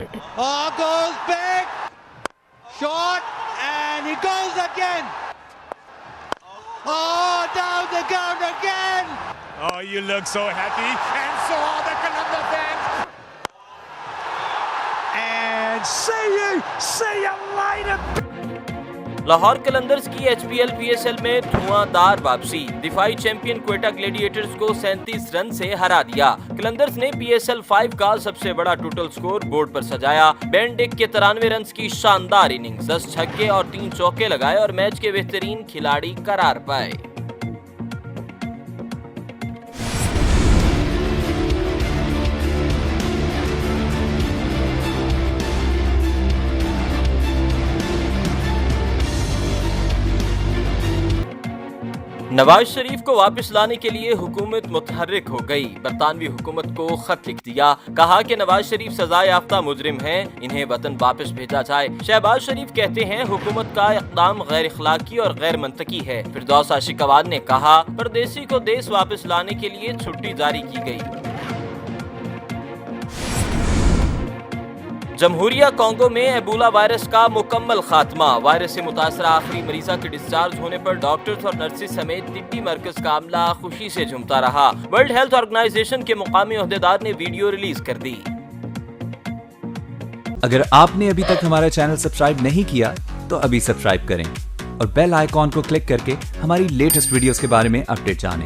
Oh, goes big! Shot, and he goes again! Oh, down the ground again! Oh, you look so happy, and so are the Columbus fans! And see you later! Lahore Qalandars की HPL PSL में धुआंधार वापसी। दिफाई champion Quetta gladiators को 37 run से हरा दिया। कलंदर्स ने PSL 5 का सबसे बड़ा टोटल स्कोर बोर्ड पर सजाया। बेन डिक के 93 रन की शानदार इनिंग्स, 10 छक्के और 3 चौके लगाए और मैच के बेहतरीन खिलाड़ी करार पाए। नवाज शरीफ को वापस लाने के लिए हुकूमत मुतहर्रिक हो गई। बरतानवी हुकूमत को खत लिख दिया, कहा कि नवाज शरीफ सजा याफ्ता मुजरिम हैं, इन्हें वतन वापस भेजा जाए। शहबाज शरीफ कहते हैं हुकूमत का इक़दाम गैर इखलाकी और गैर मंतकी है। फिरदौस आशिकाबाद ने कहा परदेसी को देश वापस लाने के लिए छुट्टी जारी की गई। जमहूरिया कांगो में एबोला वायरस का मुकम्मल खात्मा। वायरस से मुतासरा आखिरी मरीजा के डिस्चार्ज होने पर डॉक्टर्स और नर्सेज समेत तिब्बी मरकज का अमला खुशी से झूमता रहा। वर्ल्ड हेल्थ ऑर्गेनाइजेशन के मुकामी ओहदेदार ने वीडियो रिलीज कर दी। अगर आपने अभी तक हमारा चैनल सब्सक्राइब नहीं किया तो अभी सब्सक्राइब करें और बेल आइकॉन को क्लिक करके हमारी लेटेस्ट वीडियोस के बारे में अपडेट जानें।